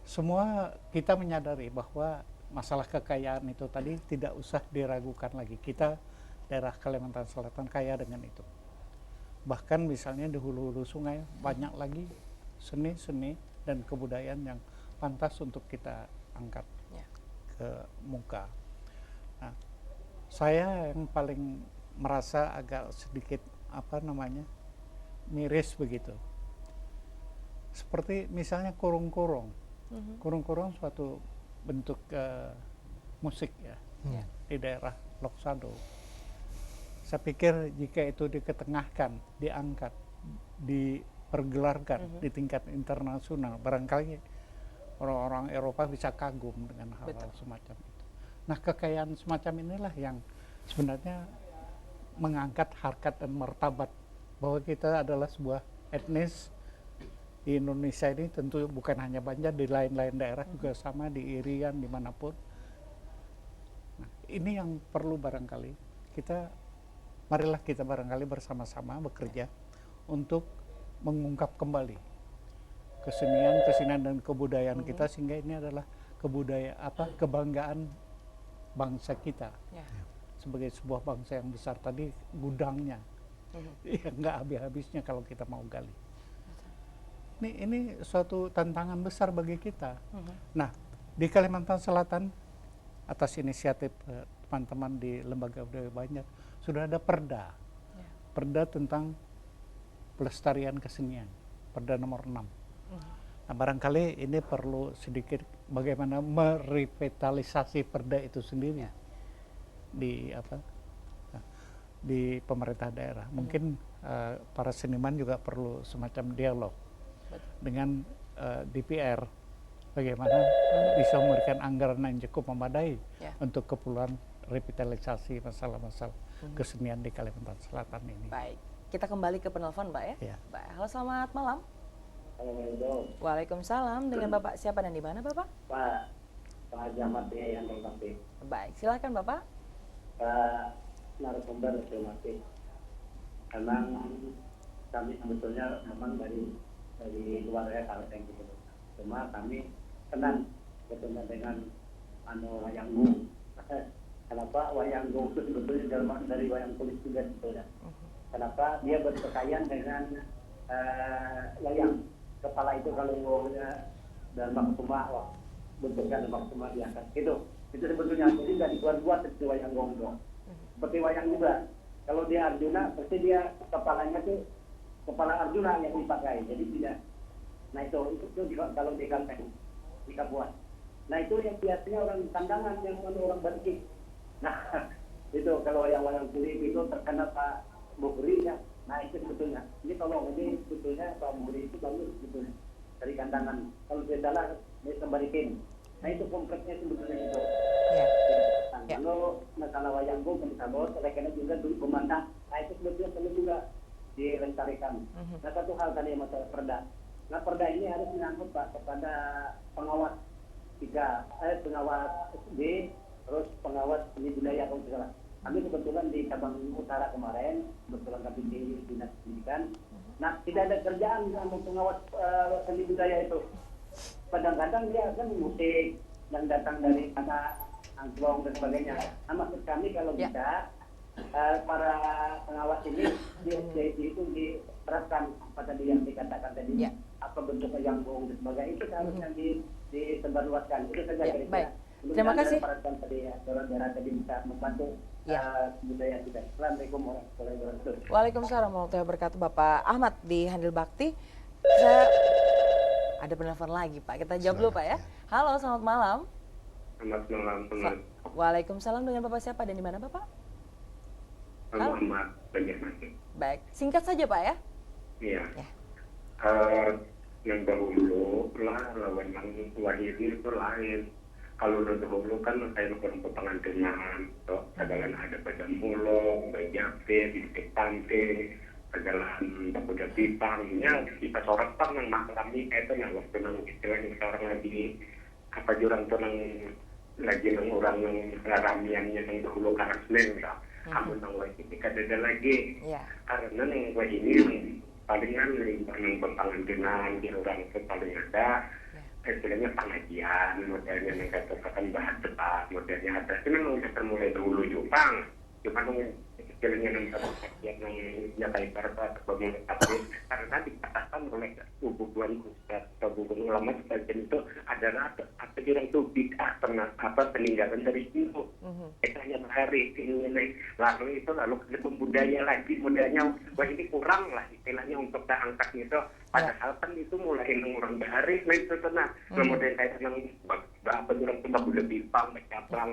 semua kita menyadari bahwa masalah kekayaan itu tadi tidak usah diragukan lagi. Kita daerah Kalimantan Selatan kaya dengan itu. Bahkan misalnya di hulu-hulu sungai banyak lagi seni-seni dan kebudayaan yang pantas untuk kita angkat ke muka. Nah, saya yang paling merasa agak sedikit miris begitu. Seperti misalnya kurung-kurung. Kurung-kurung suatu bentuk musik ya di daerah Loksado. Saya pikir jika itu diketengahkan, diangkat, dipergelarkan di tingkat internasional, barangkali orang-orang Eropa bisa kagum dengan hal-hal semacam itu. Nah, kekayaan semacam inilah yang sebenarnya mengangkat harkat dan martabat bahwa kita adalah sebuah etnis di Indonesia ini, tentu bukan hanya Banjar, di lain-lain daerah juga sama, di Irian, dimanapun. Nah, ini yang perlu barangkali marilah kita barangkali bersama-sama bekerja untuk mengungkap kembali kesenian dan kebudayaan kita, sehingga ini adalah kebanggaan bangsa kita sebagai sebuah bangsa yang besar. Tadi gudangnya ya nggak habis-habisnya kalau kita mau gali. Ini suatu tantangan besar bagi kita. Nah, di Kalimantan Selatan atas inisiatif teman-teman di Lembaga Budaya Banjar sudah ada perda tentang pelestarian kesenian, perda nomor 6. Nah, barangkali ini perlu sedikit bagaimana merevitalisasi perda itu sendiri di pemerintah daerah. Mungkin para seniman juga perlu semacam dialog dengan DPR, bagaimana bisa memberikan anggaran yang cukup memadai untuk keperluan revitalisasi masalah-masalah kesenian di Kalimantan Selatan ini. Baik, kita kembali ke penelpon, Pak ya. Baik. Halo, selamat malam. Assalamualaikum. Waalaikumsalam. Dengan Bapak siapa dan di mana, Bapak? Pak Haji Ahmad yang terima. Baik, silakan Bapak. Pak narasumber, terima kasih. Memang kami sebetulnya memang dari keluarga Kalteng gitu. Cuma kami senang sebetulnya dengan wayanggung. Kenapa wayanggung itu sebetulnya dari wayang kulit juga sebetulnya. Kenapa dia berpakaian dengan wayang kepala itu, kalau dalam maksumah bentuknya dalam maksumah diangkat itu sebetulnya. Jadi nggak dibuat-buat seperti wayang gonggong. Seperti wayang juga, kalau dia Arjuna pasti dia kepalanya tuh kepala Arjuna yang dipakai, jadi tidak. Nah itu kalau di Kalteng, di Kapuas. Nah itu yang biasanya orang kandangan, yang orang Batik. Nah itu kalau yang wayang kulit itu terkena Pak Bukri ya. Nah itu sebetulnya. Ini tolong, ini sebetulnya Pak Bukri itu bagus sebetulnya dari kandangan. Kalau dia salah, dia kembalikan. Nah itu konkretnya sebetulnya itu. Kalau masalah wayanggung kan sabot, karena juga dulu pemandang. Nah itu sebetulnya perlu juga dilestarikan. Nah satu hal tadi masalah perda. Nah perda ini harus menyangkut Pak kepada pengawas pengawas SD, terus pengawas seni budaya kalau segala. Kami kebetulan di cabang utara kemarin, kebetulan kami di dinas pendidikan. Nah tidak ada kerjaan untuk pengawas seni budaya itu. Kadang-kadang dia kan musik yang datang dari kata angklung dan sebagainya. Nah maksud kami kalau bisa para pengawas ini di SDI itu diterapkan pada yang dikatakan tadi, apa bentuknya yang bohong dan sebagainya, itu harusnya disebarluaskan. Itu saja kira-kira. Terima kasih. Daerah tadi bisa membantu budaya kita. Assalamualaikum warahmatullahi wabarakatuh. Waalaikumsalam warahmatullahi wabarakatuh. Bapak Ahmad di Handil Bakti. Saya ada penelpon lagi Pak. Kita jawab dulu Pak ya. Halo, selamat malam. Selamat malam. Waalaikumsalam. Dengan Bapak siapa dan di mana Bapak? Muhammad Banjarmasin. Baik, singkat saja Pak ya. Iya. Yang dahulu lah lawan yang wahidi itu lain. Kalau dahulu kan kayak potongan kenyaman, adalah ada badan mulung, bajape, bistik pantai, perjalanan kuda pipangnya kita soretan yang maklami itu yang waktu nang istilahnya seorang lagi apa jurang tuh nang lagi nang orang nang ramiannya nang dulu karena Senin lah. Kamu nang ketika ada lagi Ya. karena nang ini palingan nang pengantinan di orang itu paling ada. Istilahnya pengajian, modelnya yang katakan bahas debat, modelnya ada. Ini memang sudah mulai dulu Jepang. Cuma istilahnya yang pengajian yang kayak berapa sebagai tapi karena dikatakan oleh hubungan ustaz atau hubungan ulama sebagian itu adalah apa bilang itu bid'ah peninggalan dari itu. Hanya hari ini lalu itu lalu budaya lagi budayanya wah ini kurang lah istilahnya untuk kita angkat itu. Padahal kan itu mulai orang bahari, nah itu tenang. Kemudian kayak tenang, apa orang cuma boleh bipang, cabang,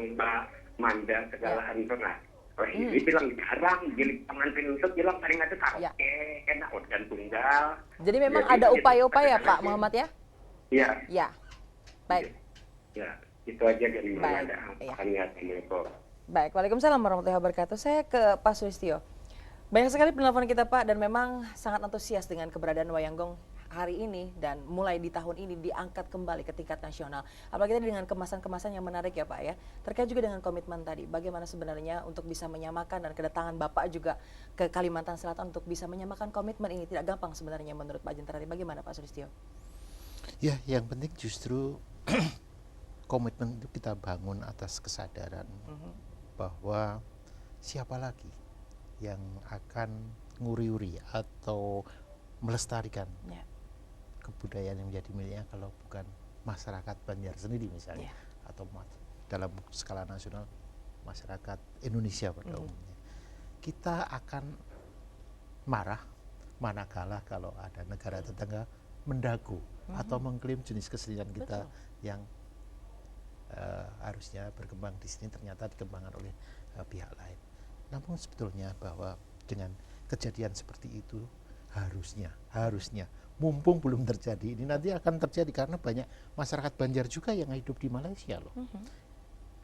manda, segala hal itu. Nah, ini bilang jarang, jadi pengantin itu bilang paling ada karaoke, enak, organ tunggal. Jadi memang ada upaya-upaya Pak Muhammad ya? Iya. Ya, baik. Ya, itu aja dari Baik, ada iya. Assalamualaikum. Baik, Waalaikumsalam warahmatullahi wabarakatuh. Saya ke Pak Sulistyo. Banyak sekali penelpon kita Pak dan memang sangat antusias dengan keberadaan Wayang Gong hari ini dan mulai di tahun ini diangkat kembali ke tingkat nasional. Apalagi tadi dengan kemasan-kemasan yang menarik ya Pak ya. Terkait juga dengan komitmen tadi, bagaimana sebenarnya untuk bisa menyamakan dan kedatangan Bapak juga ke Kalimantan Selatan untuk bisa menyamakan komitmen ini tidak gampang sebenarnya menurut Pak Jentra. Bagaimana Pak Sulistyo? Ya, yang penting justru komitmen itu kita bangun atas kesadaran bahwa siapa lagi yang akan nguri-uri atau melestarikan kebudayaan yang menjadi miliknya kalau bukan masyarakat Banjar sendiri misalnya atau dalam skala nasional masyarakat Indonesia pada umumnya. Kita akan marah manakala kalau ada negara tetangga mendagu atau mengklaim jenis kesenian kita yang harusnya berkembang di sini ternyata dikembangkan oleh pihak lain. Namun sebetulnya bahwa dengan kejadian seperti itu harusnya mumpung belum terjadi ini nanti akan terjadi karena banyak masyarakat Banjar juga yang hidup di Malaysia loh.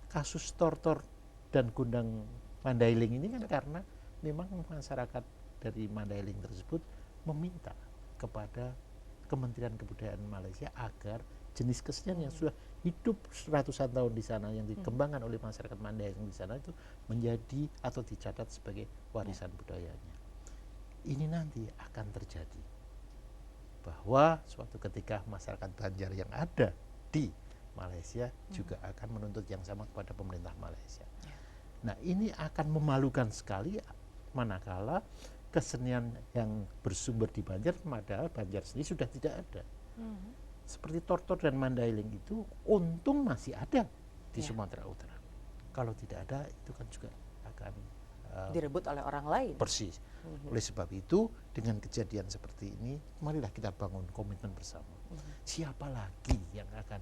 Kasus Tortor dan Gundang Mandailing ini kan karena memang masyarakat dari Mandailing tersebut meminta kepada Kementerian Kebudayaan Malaysia agar jenis kesenian yang sudah hidup ratusan tahun di sana yang dikembangkan oleh masyarakat Mandailing di sana itu menjadi atau dicatat sebagai warisan budayanya. Ini nanti akan terjadi bahwa suatu ketika masyarakat Banjar yang ada di Malaysia juga akan menuntut yang sama kepada pemerintah Malaysia. Nah, ini akan memalukan sekali manakala kesenian yang bersumber di Banjar padahal Banjar sendiri sudah tidak ada. Seperti Tortor dan Mandailing itu untung masih ada di Sumatera Utara. Kalau tidak ada itu kan juga akan direbut oleh orang lain. Persis. Oleh sebab itu dengan kejadian seperti ini marilah kita bangun komitmen bersama. Siapa lagi yang akan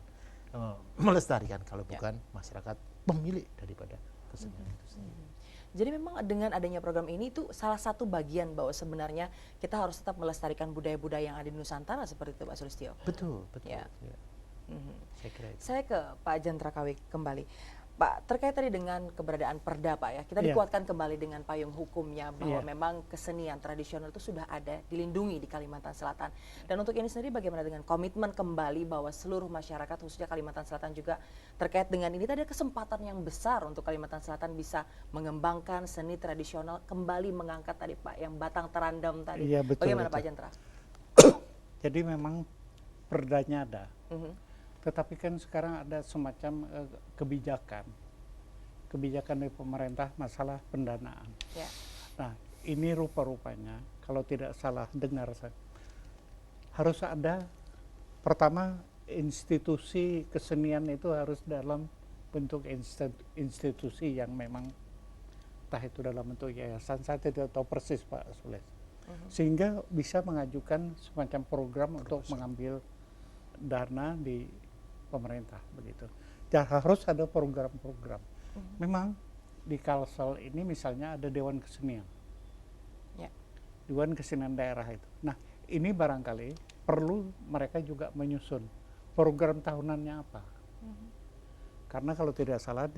melestarikan kalau bukan masyarakat pemilik daripada kesenian itu sendiri. Jadi memang dengan adanya program ini itu salah satu bagian bahwa sebenarnya kita harus tetap melestarikan budaya-budaya yang ada di Nusantara seperti itu Pak Sulistyo. Betul. Ya. Ya. Saya kira itu. Saya ke Pak Jentra Kawi kembali. Pak, terkait tadi dengan keberadaan Perda Pak ya, kita dikuatkan kembali dengan payung hukumnya bahwa memang kesenian tradisional itu sudah ada, dilindungi di Kalimantan Selatan. Dan untuk ini sendiri bagaimana dengan komitmen kembali bahwa seluruh masyarakat khususnya Kalimantan Selatan juga terkait dengan ini tadi ada kesempatan yang besar untuk Kalimantan Selatan bisa mengembangkan seni tradisional, kembali mengangkat tadi Pak yang batang terandam tadi. Iya, betul, Bagaimana betul. Pak Jentra? Jadi memang perdanya ada. Tetapi kan sekarang ada semacam kebijakan dari pemerintah masalah pendanaan. Ya. Nah, ini rupa-rupanya kalau tidak salah dengar saya, harus ada pertama institusi kesenian itu harus dalam bentuk institusi yang memang entah itu dalam bentuk yayasan, saya tidak tahu persis Pak Sules, sehingga bisa mengajukan semacam program untuk mengambil dana di pemerintah begitu. Dan harus ada program-program. Memang di Kalsel ini misalnya ada Dewan Kesenian. Ya. Dewan Kesenian daerah itu. Nah, ini barangkali perlu mereka juga menyusun program tahunannya apa. Karena kalau tidak salah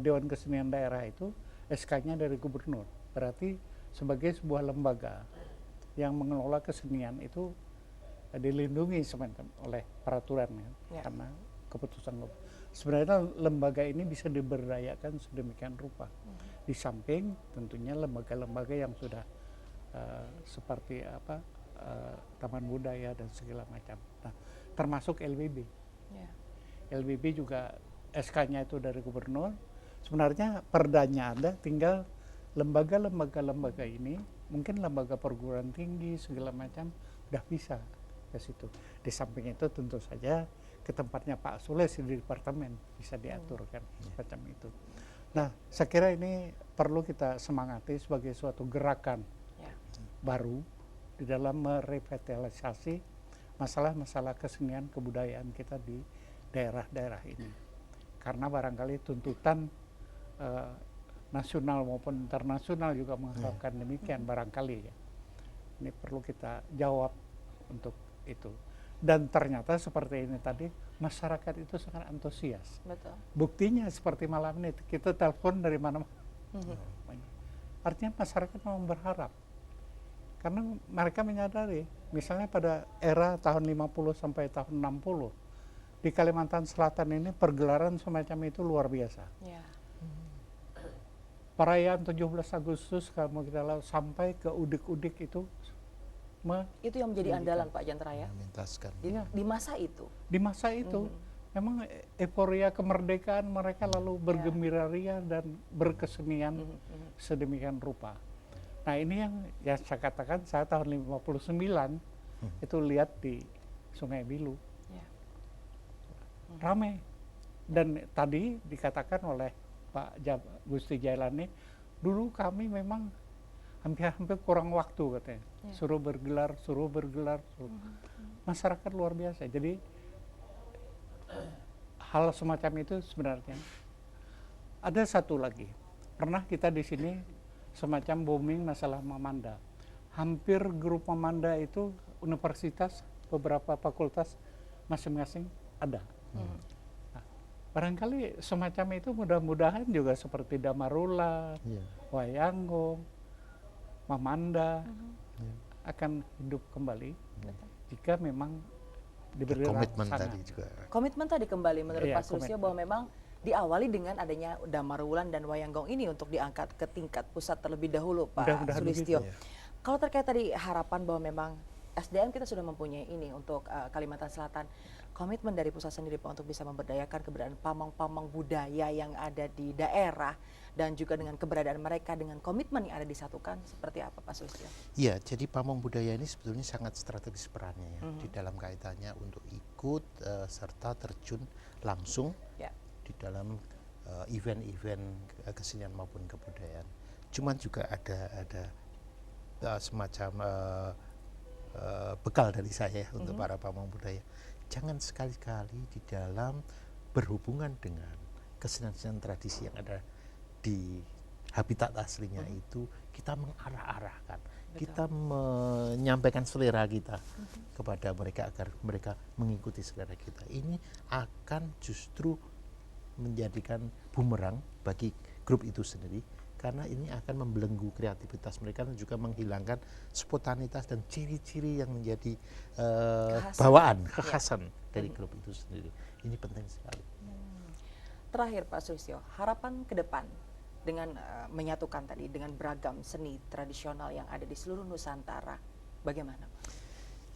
Dewan Kesenian daerah itu SK-nya dari gubernur. Berarti sebagai sebuah lembaga yang mengelola kesenian itu dilindungi semacam oleh peraturan ya. Karena keputusan sebenarnya lembaga ini bisa diberdayakan sedemikian rupa. Di samping tentunya lembaga-lembaga yang sudah seperti taman budaya dan segala macam. Nah, termasuk LBB. LBB juga SK-nya itu dari gubernur. Sebenarnya perdanya ada, tinggal lembaga ini, mungkin lembaga perguruan tinggi segala macam udah bisa ke situ. Di samping itu tentu saja ke tempatnya Pak Sule di departemen bisa diatur kan semacam itu. Nah, saya kira ini perlu kita semangati sebagai suatu gerakan baru di dalam merevitalisasi masalah-masalah kesenian kebudayaan kita di daerah-daerah ini. Karena barangkali tuntutan nasional maupun internasional juga mengharapkan demikian barangkali ya. Ini perlu kita jawab untuk itu. Dan ternyata seperti ini tadi, masyarakat itu sangat antusias. Betul. Buktinya seperti malam ini, kita telepon dari mana-mana. Artinya masyarakat memang berharap. Karena mereka menyadari, misalnya pada era tahun 50 sampai tahun 60, di Kalimantan Selatan ini pergelaran semacam itu luar biasa. Perayaan 17 Agustus kalau kita lalu sampai ke udik-udik itu yang menjadi andalan Pak Jantara ya. Di masa itu. Di masa itu memang euforia kemerdekaan mereka lalu bergembira ria dan berkesenian sedemikian rupa. Nah, ini yang saya katakan saya tahun 59 itu lihat di Sungai Bilu. Ramai. Dan tadi dikatakan oleh Pak Gusti Jailani, dulu kami memang hampir kurang waktu katanya. Suruh bergelar. Masyarakat luar biasa. Jadi hal semacam itu sebenarnya. Ada satu lagi. Pernah kita di sini semacam booming masalah Mamanda. Hampir grup Mamanda itu universitas, beberapa fakultas masing-masing ada. Nah, barangkali semacam itu mudah-mudahan juga seperti Damarula, Wayango, Mamanda akan hidup kembali jika memang diberi komitmen rasa. tadi juga. Komitmen tadi kembali menurut Pak Sulistyo bahwa memang diawali dengan adanya Damarwulan dan Wayanggong ini untuk diangkat ke tingkat pusat terlebih dahulu Pak Sulistyo. Kalau terkait tadi harapan bahwa memang SDM kita sudah mempunyai ini untuk Kalimantan Selatan, komitmen dari pusat sendiri Pak untuk bisa memberdayakan keberadaan pamong-pamong budaya yang ada di daerah dan juga dengan keberadaan mereka dengan komitmen yang ada disatukan, seperti apa Pak Sulistyo? Iya, jadi pamong budaya ini sebetulnya sangat strategis perannya ya di dalam kaitannya untuk ikut serta terjun langsung di dalam event-event kesenian maupun kebudayaan. Cuman juga ada semacam bekal dari saya untuk para pamong budaya. Jangan sekali-kali di dalam berhubungan dengan kesenian-kesenian tradisi yang ada di habitat aslinya itu kita mengarah-arahkan, kita menyampaikan selera kita kepada mereka agar mereka mengikuti selera kita. Ini akan justru menjadikan bumerang bagi grup itu sendiri, karena ini akan membelenggu kreativitas mereka dan juga menghilangkan spontanitas dan ciri-ciri yang menjadi bawaan, kekhasan dari grup itu sendiri. Ini penting sekali. Terakhir Pak Sulistyo, harapan ke depan dengan menyatukan tadi dengan beragam seni tradisional yang ada di seluruh Nusantara, bagaimana Pak?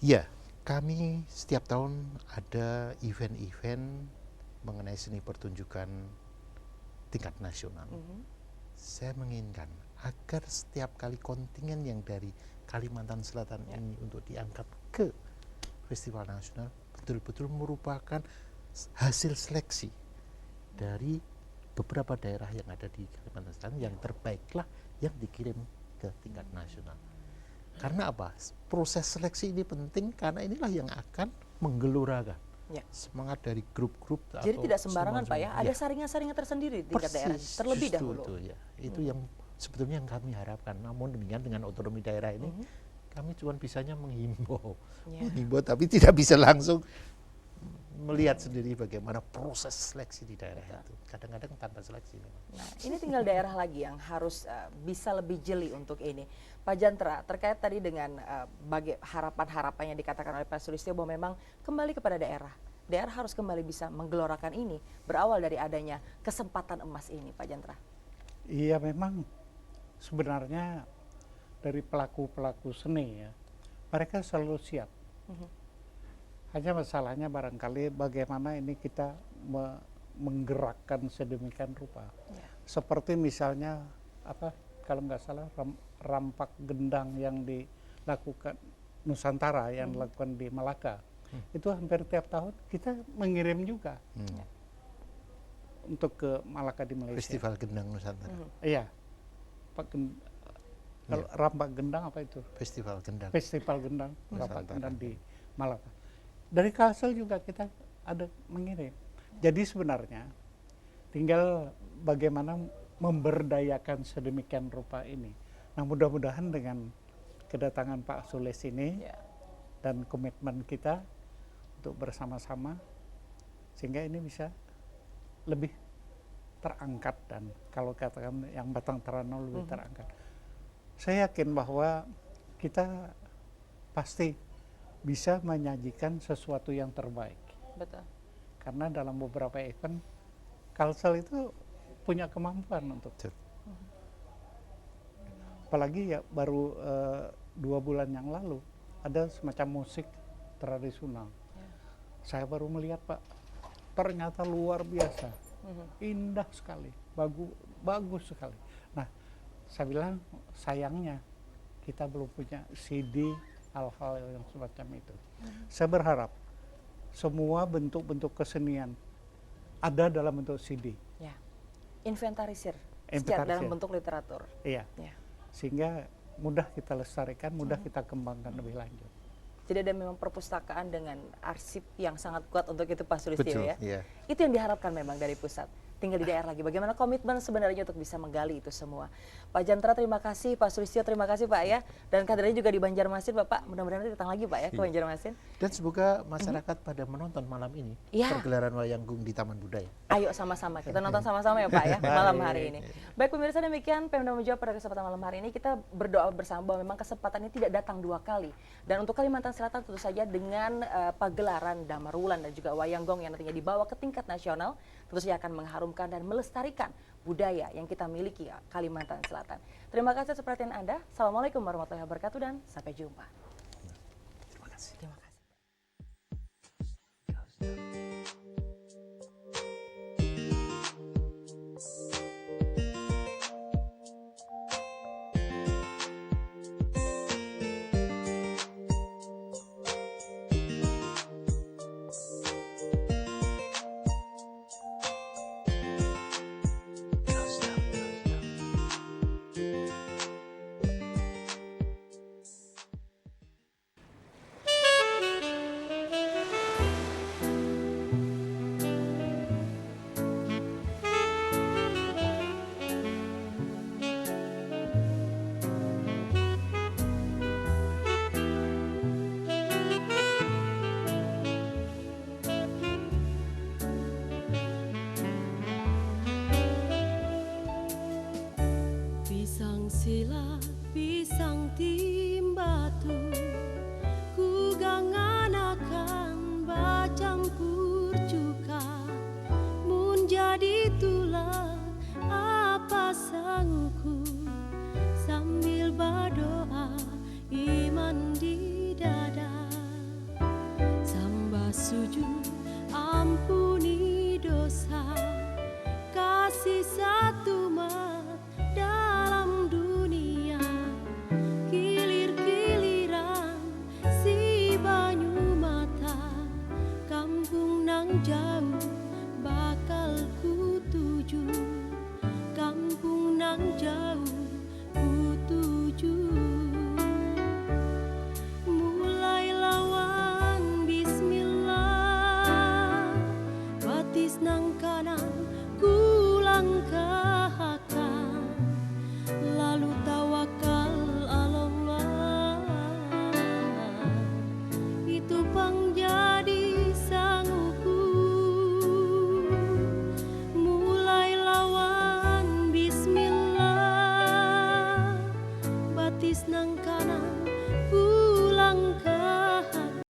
Ya, kami setiap tahun ada event-event mengenai seni pertunjukan tingkat nasional. Saya menginginkan agar setiap kali kontingen yang dari Kalimantan Selatan ini untuk diangkat ke festival nasional betul-betul merupakan hasil seleksi dari beberapa daerah yang ada di Kalimantan Selatan yang terbaiklah yang dikirim ke tingkat nasional. Karena apa? Proses seleksi ini penting karena inilah yang akan menggelurakan semangat dari grup-grup. Jadi tidak sembarangan Pak ya, ada saringan-saringan tersendiri di tingkat daerah terlebih dahulu. Itu yang sebetulnya yang kami harapkan. Namun demikian dengan otonomi daerah ini kami cuma bisanya menghimbau, tapi tidak bisa langsung melihat sendiri bagaimana proses seleksi di daerah itu. Kadang-kadang tanpa seleksi. Nah, ini tinggal daerah lagi yang harus bisa lebih jeli untuk ini. Pak Jantra, terkait tadi dengan harapan-harapan yang dikatakan oleh Pak Sulistyo bahwa memang kembali kepada daerah. daerah harus kembali bisa menggelorakan ini berawal dari adanya kesempatan emas ini, Pak Jantra? Iya, memang sebenarnya dari pelaku-pelaku seni ya, mereka selalu siap. Hanya masalahnya barangkali bagaimana ini kita menggerakkan sedemikian rupa. Seperti misalnya apa, kalau nggak salah rampak gendang yang dilakukan Nusantara yang dilakukan di Malaka. Itu hampir tiap tahun kita mengirim juga untuk ke Malaka di Malaysia. Festival Gendang Nusantara. Iya. Kalau rampak gendang apa itu? Festival Gendang. Festival gendang, rampak Nusantara. gendang di Malaka. Dari Kalsel juga kita ada mengirim. Jadi sebenarnya tinggal bagaimana memberdayakan sedemikian rupa ini. Nah, mudah-mudahan dengan kedatangan Pak Sulis ini dan komitmen kita untuk bersama-sama sehingga ini bisa lebih terangkat, dan kalau katakan yang Batang Toronto lebih terangkat. Saya yakin bahwa kita pasti bisa menyajikan sesuatu yang terbaik. Betul. Karena dalam beberapa event Kalsel itu punya kemampuan untuk apalagi ya baru 2 bulan yang lalu ada semacam musik tradisional. Saya baru melihat, Pak, ternyata luar biasa, indah sekali, bagus sekali. Nah, saya bilang sayangnya kita belum punya CD hal-hal yang semacam itu. Saya berharap semua bentuk-bentuk kesenian ada dalam bentuk CD. Ya. Inventarisir. Inventarisir. Dalam bentuk literatur. Iya. Ya. Sehingga mudah kita lestarikan, mudah kita kembangkan lebih lanjut. Jadi ada memang perpustakaan dengan arsip yang sangat kuat untuk itu, Pak Sulistyo, Betul, ya. iya. Itu yang diharapkan memang dari pusat. Tinggal di daerah lagi. Bagaimana komitmen sebenarnya untuk bisa menggali itu semua. Pak Jantra terima kasih, Pak Sulistyo terima kasih, Pak, ya. Dan kadernya juga di Banjarmasin, Bapak. Mudah-mudahan nanti datang lagi, Pak, ya, ke Banjarmasin. Dan semoga masyarakat pada menonton malam ini pergelaran Wayanggung di Taman Budaya. Ayo sama-sama, kita nonton sama-sama ya, Pak, ya, malam hari ini. Baik pemirsa, demikian Pemda menjawab pada kesempatan malam hari ini. Kita berdoa bersama bahwa memang kesempatan ini tidak datang 2 kali. Dan untuk Kalimantan Selatan tentu saja dengan pagelaran Damarulan dan juga Wayanggung yang nantinya dibawa ke tingkat nasional, tentu saja akan mengharumkan dan melestarikan budaya yang kita miliki ya, Kalimantan Selatan. Terima kasih atas perhatian Anda. Assalamualaikum warahmatullahi wabarakatuh dan sampai jumpa. Terima kasih. Terima kasih. Pisang silat, pisang timbatu, ku ganganakan bacampur cuka, mun jadi tulang apa sangku, sambil berdoa iman di dada, sembah sujud ampuni dosa, kasih satu mat dalam dunia, kilir-kiliran si banyu mata, kampung nang jauh